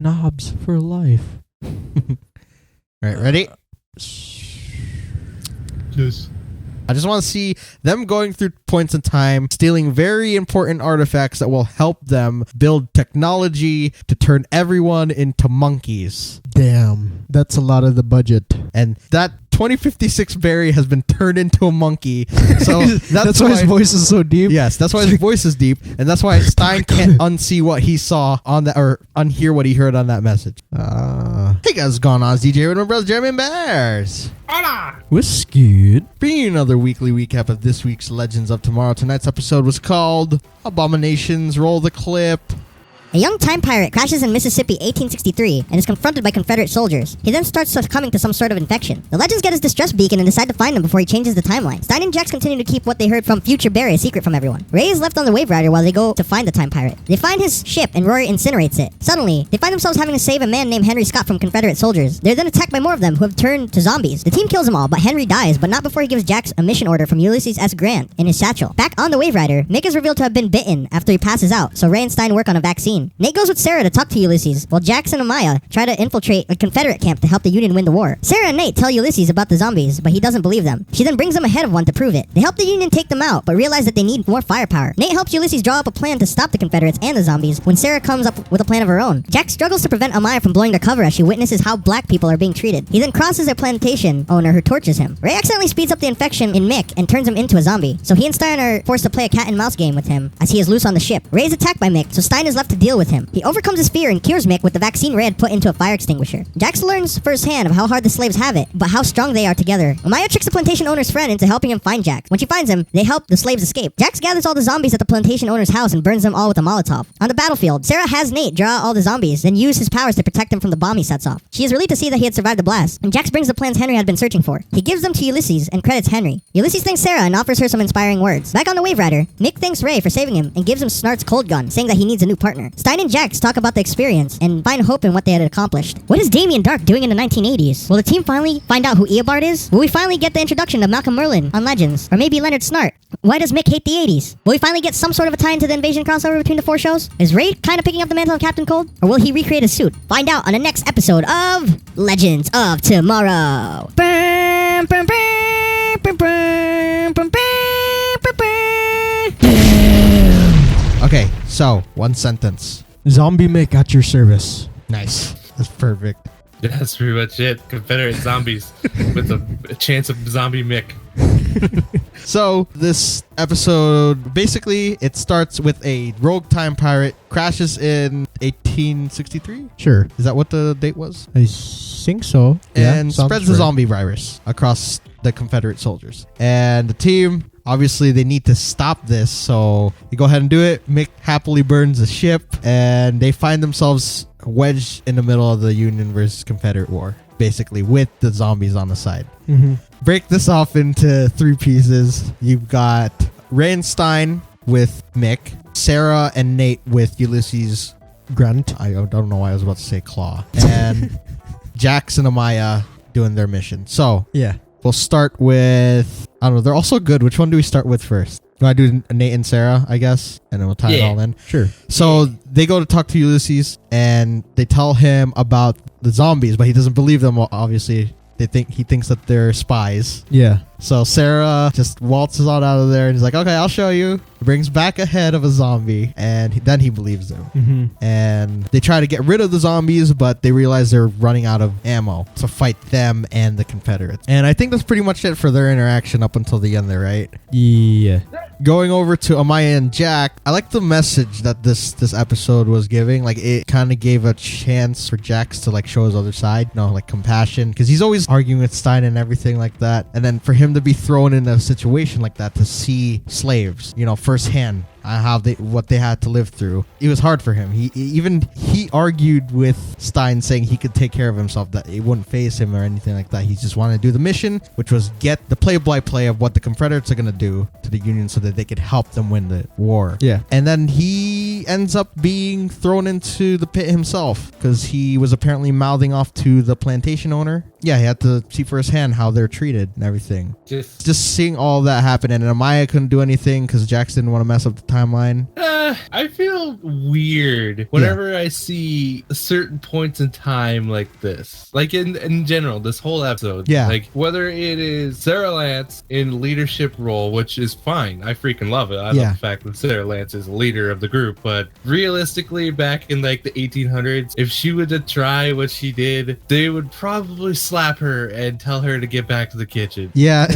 Knobs for life. Alright, ready? Yes. I just want to see them going through points in time, stealing very important artifacts that will help them build technology to turn everyone into monkeys. Damn. That's a lot of the budget. And that 2056 Barry has been turned into a monkey. So that's why his voice is so deep. Yes, that's why his voice is deep, and that's why Stein can't unsee what he saw on that, or unhear what he heard on that message. Hey guys, what's going on? It's DJ with my brothers Jeremy and Bears. Whiskey. Bringing you another weekly recap of this week's Legends of Tomorrow. Tonight's episode was called Abominations. Roll the clip. A young time pirate crashes in Mississippi 1863 and is confronted by Confederate soldiers. He then starts succumbing to some sort of infection. The Legends get his distress beacon and decide to find him before he changes the timeline. Stein and Jax continue to keep what they heard from future Barry a secret from everyone. Ray is left on the Wave Rider while they go to find the time pirate. They find his ship and Rory incinerates it. Suddenly, they find themselves having to save a man named Henry Scott from Confederate soldiers. They're then attacked by more of them who have turned to zombies. The team kills them all, but Henry dies, but not before he gives Jax a mission order from Ulysses S. Grant in his satchel. Back on the Wave Rider, Mick is revealed to have been bitten after he passes out, so Ray and Stein work on a vaccine. Nate goes with Sarah to talk to Ulysses, while Jax and Amaya try to infiltrate a Confederate camp to help the Union win the war. Sarah and Nate tell Ulysses about the zombies, but he doesn't believe them. She then brings them ahead of one to prove it. They help the Union take them out, but realize that they need more firepower. Nate helps Ulysses draw up a plan to stop the Confederates and the zombies when Sarah comes up with a plan of her own. Jax struggles to prevent Amaya from blowing their cover as she witnesses how black people are being treated. He then crosses a plantation owner who tortures him. Ray accidentally speeds up the infection in Mick and turns him into a zombie, so he and Stein are forced to play a cat and mouse game with him as he is loose on the ship. Ray is attacked by Mick, so Stein is left to deal with him. He overcomes his fear and cures Mick with the vaccine Ray had put into a fire extinguisher. Jax learns firsthand of how hard the slaves have it, but how strong they are together. Amaya tricks the plantation owner's friend into helping him find Jax. When she finds him, they help the slaves escape. Jax gathers all the zombies at the plantation owner's house and burns them all with a Molotov. On the battlefield, Sarah has Nate draw all the zombies, then use his powers to protect them from the bomb he sets off. She is relieved to see that he had survived the blast, and Jax brings the plans Henry had been searching for. He gives them to Ulysses and credits Henry. Ulysses thanks Sarah and offers her some inspiring words. Back on the Wave Rider, Mick thanks Ray for saving him and gives him Snart's cold gun, saying that he needs a new partner. Stein and Jax talk about the experience and find hope in what they had accomplished. What is Damien Dark doing in the 1980s? Will the team finally find out who Eobard is? Will we finally get the introduction of Malcolm Merlin on Legends? Or maybe Leonard Snart? Why does Mick hate the 80s? Will we finally get some sort of a tie into the Invasion crossover between the four shows? Is Ray kind of picking up the mantle of Captain Cold? Or will he recreate his suit? Find out on the next episode of Legends of Tomorrow. Okay, so one sentence. Zombie Mick at your service. Nice. That's perfect. That's pretty much it. Confederate zombies with a chance of zombie Mick. So this episode, basically, it starts with a rogue time pirate crashes in 1863. Sure. Is that what the date was? I think so. And sounds spreads the right. zombie virus across the Confederate soldiers. And the team, obviously, they need to stop this, so they go ahead and do it. Mick happily burns the ship, and they find themselves wedged in the middle of the Union versus Confederate war, basically, with the zombies on the side. Mm-hmm. Break this off into three pieces. You've got Ray and Stein with Mick, Sarah and Nate with Ulysses Grant. I don't know why I was about to say Claw, and Jax and Amaya doing their mission. So Yeah. we'll start with, I don't know, they're also good. Which one do we start with first? Do I do Nate and Sarah, I guess? And then we'll tie it all in. Sure. So they go to talk to Ulysses, and they tell him about the zombies, but he doesn't believe them, obviously. He thinks that they're spies. Yeah. So Sarah just waltzes on out of there, and he's like, okay, I'll show you. Brings back a head of a zombie, and then he believes them. Mm-hmm. And they try to get rid of the zombies, but they realize they're running out of ammo to fight them and the Confederates. And I think that's pretty much it for their interaction up until the end there, right? Yeah. Going over to Amaya and Jack, I like the message that this episode was giving. Like, it kind of gave a chance for Jax to like show his other side, like compassion, because he's always arguing with Stein and everything like that. And then for him to be thrown in a situation like that, to see slaves, firsthand, how what they had to live through, it was hard for him. He argued with Stein, saying he could take care of himself, that it wouldn't phase him or anything like that. He just wanted to do the mission, which was get the play-by-play of what the Confederates are going to do to the Union so that they could help them win the war. Yeah. And then he ends up being thrown into the pit himself because he was apparently mouthing off to the plantation owner. Yeah, he had to see firsthand how they're treated and everything. Just seeing all that happen, and Amaya couldn't do anything because Jax didn't want to mess up the timeline. I feel weird whenever I see certain points in time like this. Like in general, this whole episode. Yeah. Like whether it is Sarah Lance in leadership role, which is fine. I freaking love it. I love the fact that Sarah Lance is the leader of the group. But realistically, back in like the 1800s, if she would have tried what she did, they would probably slap her and tell her to get back to the kitchen. Yeah.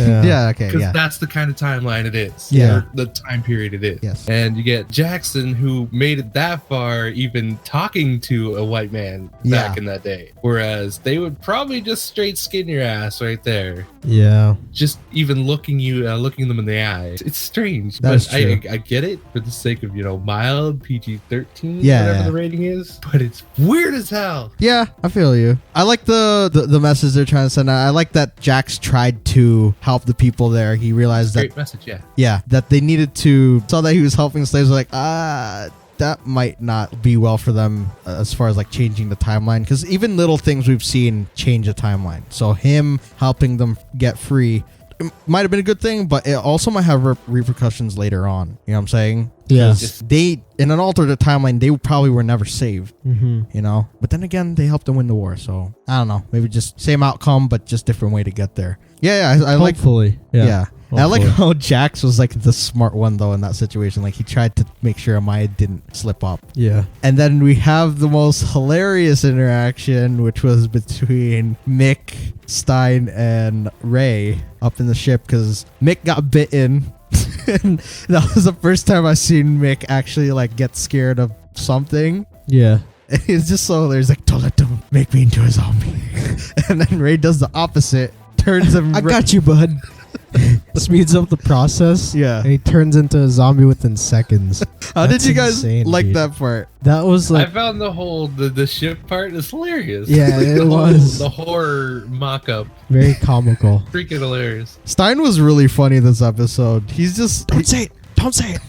Okay. Because that's the kind of timeline it is. Yeah. Or the time period it is. Yes. And you get Jackson, who made it that far, even talking to a white man back in that day. Whereas they would probably just straight skin your ass right there. Yeah. Just even looking them in the eye. It's strange. That's true. I get it for the sake of, mild PG-13, Yeah. whatever the rating is. But it's weird as hell. Yeah, I feel you. I like the message they're trying to send out. I like that Jax tried to help the people there. He realized Great message, yeah. Yeah, that they needed to, saw that he was helping slaves, like, that might not be well for them as far as like changing the timeline, because even little things we've seen change the timeline. So him helping them get free, it might have been a good thing, but it also might have repercussions later on. You know what I'm saying? Yeah. They, in an alternate timeline, they probably were never saved. But then again, they helped them win the war. So I don't know, maybe just same outcome, but just different way to get there. I like. Hopefully. Yeah. Hopefully. I like how Jax was like the smart one though in that situation. Like he tried to make sure Amaya didn't slip up. Yeah. And then we have the most hilarious interaction, which was between Mick, Stein, and Ray up in the ship because Mick got bitten. And that was the first time I seen Mick actually like get scared of something. Yeah. It's just so hilarious. Like, don't let them make me into a zombie. And then Ray does the opposite. Turns him. I got you, bud. Speeds up the process. Yeah. And he turns into a zombie within seconds. How did you guys insane, like dude. that part? That was like. I found the ship part is hilarious. Yeah, it was. The horror mock-up. Very comical. Freaking hilarious. Stein was really funny this episode. He's just. Don't say it. Don't say it.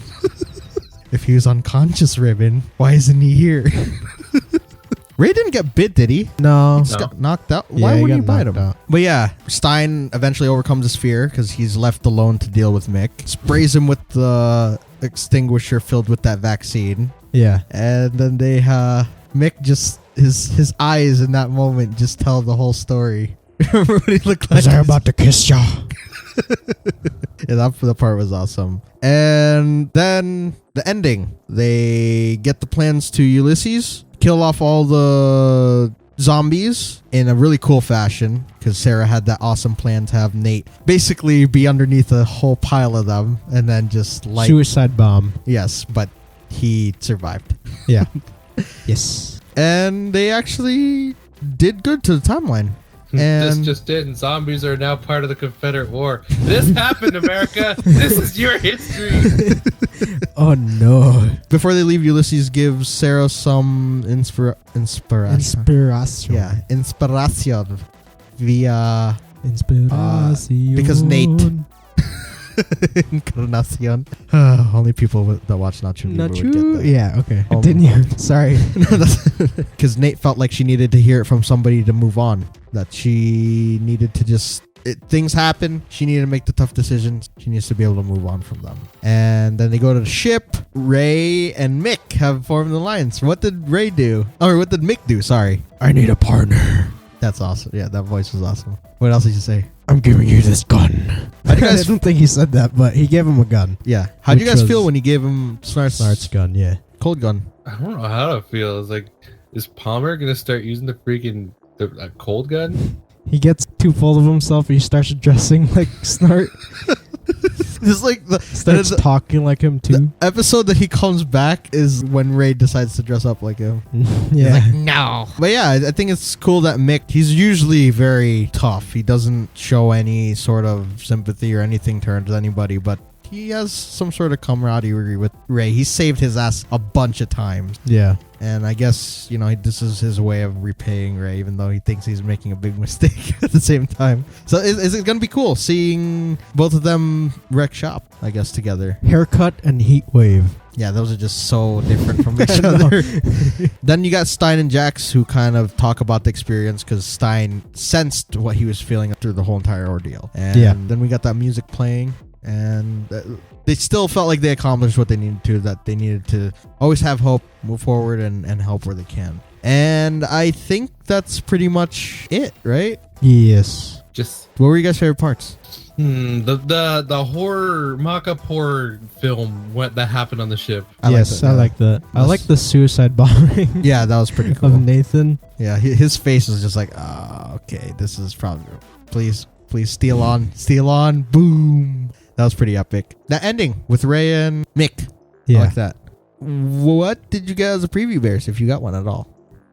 If he was unconscious, Ribbon, why isn't he here? Ray didn't get bit, did he? No. Just got knocked out. Yeah, Why he wouldn't he got bite knocked him? out. But yeah, Stein eventually overcomes his fear because he's left alone to deal with Mick. Sprays him with the extinguisher filled with that vaccine. Yeah. And then they, Mick just, his eyes in that moment just tell the whole story. Remember what he looked like? Was I about to kiss ya? Yeah, that part was awesome. And then the ending. They get the plans to Ulysses, kill off all the zombies in a really cool fashion because Sarah had that awesome plan to have Nate basically be underneath a whole pile of them and then just like... Suicide bomb. Yes, but he survived. Yeah. Yes. And they actually did good to the timeline. This And just did, and zombies are now part of the Confederate War. This happened, America. This is your history. Oh no. before they leave, Ulysses gives Sarah some inspiration. Inspiration. Yeah, inspiration via Inspiration. because Nate. Encarnacion. Only people that watch Nacho Libre Not would true. get that. Yeah. Okay. Continue. Sorry. Because Nate felt like she needed to hear it from somebody to move on. That she needed to just... things happen. She needed to make the tough decisions. She needs to be able to move on from them. And then they go to the ship. Ray and Mick have formed an alliance. What did Ray do? Or what did Mick do? Sorry. I need a partner. That's awesome. Yeah, that voice was awesome. What else did you say? I'm giving you this gun. How do you guys I don't think he said that, but he gave him a gun. Yeah. How do you Which guys was feel when he gave him Snart's gun, yeah. cold gun? I don't know how to feel. It's like, is Palmer gonna start using the freaking a cold gun? He gets too full of himself. He starts dressing like Snart. Just like Starts talking like him too. the episode that he comes back is when Ray decides to dress up like him. Yeah. No. But yeah, I think it's cool that Mick, he's usually very tough. He doesn't show any sort of sympathy or anything towards anybody, but he has some sort of camaraderie with Ray. He saved his ass a bunch of times. Yeah. And I guess, this is his way of repaying Ray, even though he thinks he's making a big mistake at the same time. So is it going to be cool seeing both of them wreck shop, I guess, together? Haircut and heat wave. Yeah, those are just so different from each I know. other. Then you got Stein and Jax who kind of talk about the experience because Stein sensed what he was feeling through the whole entire ordeal. And Yeah. then we got that music playing. And they still felt like they accomplished what they needed to, that they needed to always have hope, move forward, and help where they can. And I think that's pretty much it, right? Yes. Just What were you guys' favorite parts? the horror mock-up horror film that happened on the ship. I like that. I like the suicide bombing. Yeah, that was pretty cool. Of Nathan. Yeah, his face was just like, okay, this is probably, please steal on, boom. That was pretty epic. That ending with Ray and Mick. Yeah. I like that. What did you get as a preview, Bears, if you got one at all?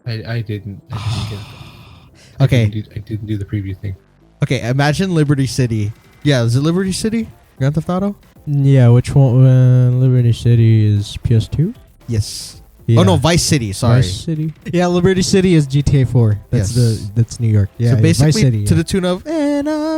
I didn't get it. Okay. I didn't do the preview thing. Okay, imagine Liberty City. Yeah, is it Liberty City? Grand Theft Auto? Yeah, which one? Liberty City is PS2? Yes. Yeah. Oh no, Vice City. Sorry. Vice City. Yeah, Liberty City is GTA 4. That's Yes. that's New York. Yeah, So basically, Vice City, to the tune of "And I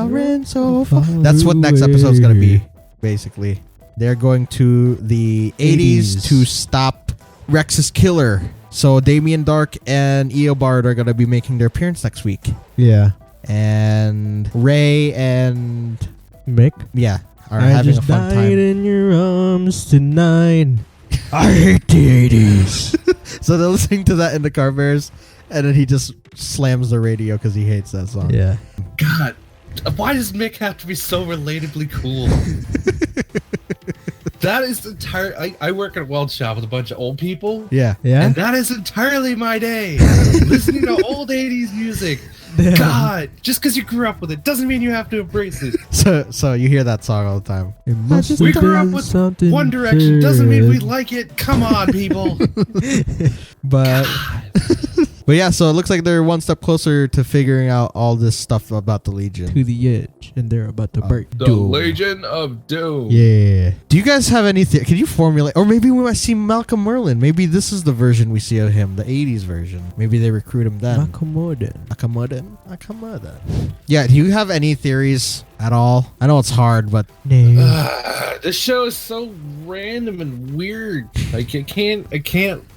ran so far." That's what next episode's gonna be. Basically, they're going to the 80s to stop Rex's killer. So Damien Dark and Eobard are gonna be making their appearance next week, Yeah. and Ray and Mick. are I having a just fun died time. in your arms tonight. I hate the 80s. So they're listening to that in the car, Bears, and then he just slams the radio because he hates that song. Yeah. God, why does Mick have to be so relatably cool? That is entire. I work at a weld shop with a bunch of old people. Yeah. Yeah. And that is entirely my day. Listening to old 80s music. Yeah. God, just because you grew up with it doesn't mean you have to embrace it. So you hear that song all the time. It must We have grew up been with something One Direction doesn't mean we good. like it. Come on, people. But but yeah, so it looks like they're one step closer to figuring out all this stuff about the Legion. To the edge, and they're about to break. The Legion of Doom. Yeah. Do you guys have any? Can you formulate? Or maybe we might see Malcolm Merlin. Maybe this is the version we see of him, the '80s version. Maybe they recruit him then. Akamoden. Yeah. Do you have any theories at all? I know it's hard, but This show is so random and weird. Like I can't.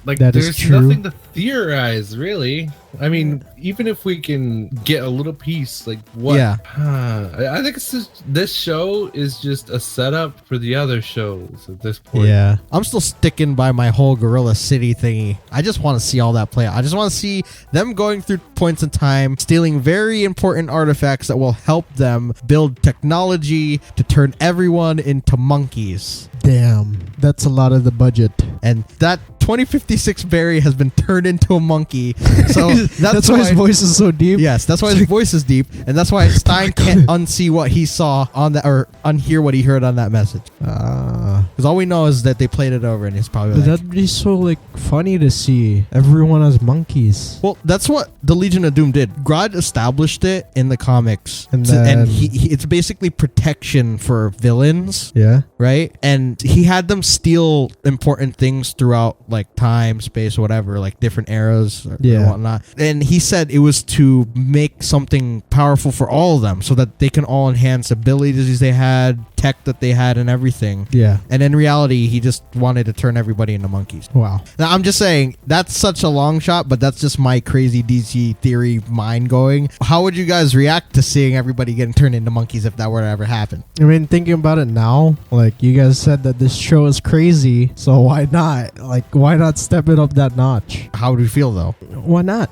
Like That is there's true. nothing to theorize, really. I mean, even if we can get a little piece, like what? Yeah. I think it's just, this show is just a setup for the other shows at this point. Yeah. I'm still sticking by my whole Gorilla City thingy. I just want to see all that play out. I just want to see them going through points in time, stealing very important artifacts that will help them build technology to turn everyone into monkeys. Damn. That's a lot of the budget. And that 2056 Barry has been turned into a monkey. So That's why his voice is so deep. Yes, that's why his voice is deep, and that's why Stein can't unsee what he saw on that, or unhear what he heard on that message. Because all we know is that they played it over, and he's probably But like, that'd be so like funny to see everyone as monkeys. well, that's what the Legion of Doom did. Grodd established it in the comics, And and then- it's basically protection for villains, Yeah. right? And he had them steal important things throughout like time, space, whatever, like different eras or whatnot. And he said it was to make something powerful for all of them, so that they can all enhance abilities they had, tech that they had, and everything. Yeah. And in reality, he just wanted to turn everybody into monkeys. Wow. Now, I'm just saying, that's such a long shot, but that's just my crazy DC theory mind going. How would you guys react to seeing everybody getting turned into monkeys if that were to ever happen? I mean, thinking about it now, like you guys said that this show is crazy, so why not? Like, why not step it up that notch? How would you feel, though? Why not?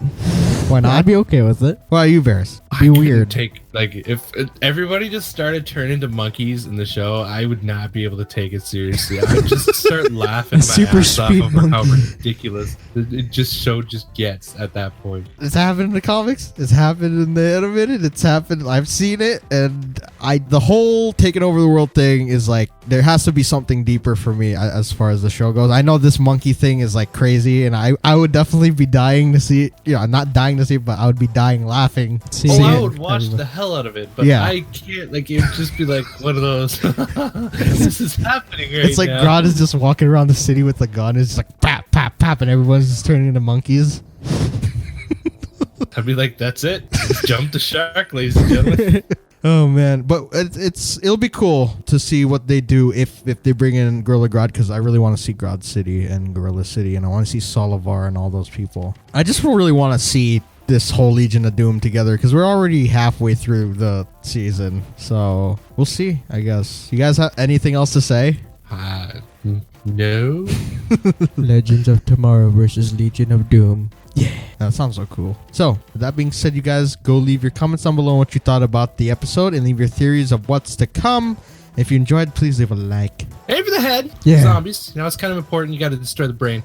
Why not? I'd be okay with it. Why are you, Bears? I Be couldn't weird. Take like if everybody just started turning into monkeys in the show, I would not be able to take it seriously. I would just start laughing my Super ass off speed over how monkey. ridiculous it just gets at that point. It's happened in the comics. It's happened in the animated. It's happened. I've seen it, and the whole taking over the world thing is like, there has to be something deeper for me as far as the show goes. I know this monkey thing is like crazy, and I would definitely be dying to see it. You know, not dying to see it, but I would be dying laughing. See, Oh, I it. would watch the hell out of it, but Yeah. I can't. Like, it would just be like one of those. This is happening right It's like now. Grodd is just walking around the city with a gun. It's just like pap, pap, pap, and everyone's just turning into monkeys. I'd be like, that's it. Just jump the shark, ladies and gentlemen. Oh man, but it'll be cool to see what they do if they bring in Gorilla Grodd, because I really want to see Grodd City and Gorilla City, and I want to see Solivar and all those people. I just really want to see this whole Legion of Doom together because we're already halfway through the season. So we'll see, I guess. You guys have anything else to say? No. Legends of Tomorrow versus Legion of Doom. Yeah, that sounds so cool. So, with that being said, you guys go leave your comments down below on what you thought about the episode and leave your theories of what's to come. If you enjoyed, please leave a like. Aim for the head. Yeah. Zombies. You know, it's kind of important. You got to destroy the brain.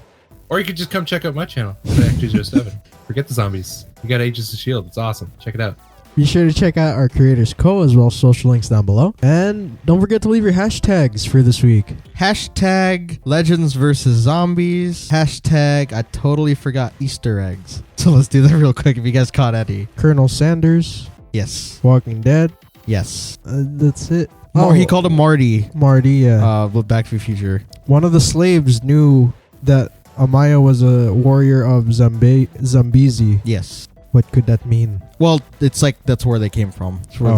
Or you could just come check out my channel, Act207. Forget the zombies. You got Agents of S.H.I.E.L.D. It's awesome. Check it out. Be sure to check out our creators' co as well as social links down below. And don't forget to leave your hashtags for this week. Hashtag Legends versus Zombies. Hashtag I totally forgot Easter eggs. So let's do that real quick if you guys caught any. Colonel Sanders. Yes. Walking Dead. Yes. That's it. He called him Marty. Marty, yeah. But Back to the Future. One of the slaves knew that Amaya was a warrior of Zambezi. Yes. What could that mean? Well, it's like that's where they came from. It's where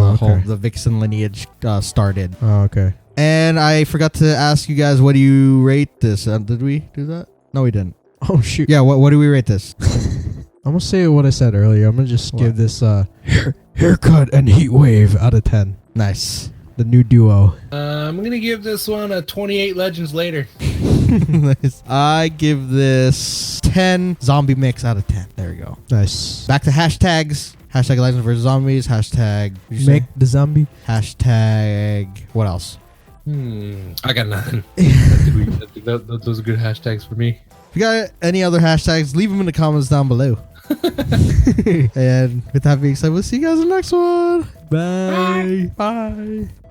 the Vixen lineage started. Oh, okay. And I forgot to ask you guys, what do you rate this? Did we do that? No, we didn't. Oh, shoot. Yeah, what do we rate this? I'm going to say what I said earlier. I'm going to just give this haircut and heat wave out of 10. Nice. The new duo. I'm going to give this one a 28 Legends later. Nice. I give this 10 zombie mix out of 10. There we go. Nice. Back to hashtags. Hashtag Legends vs. Zombies. Hashtag... Make the zombie. Hashtag... What else? I got nothing. Those are good hashtags for me. If you got any other hashtags, leave them in the comments down below. And with that being said, we'll see you guys in the next one. Bye. Bye.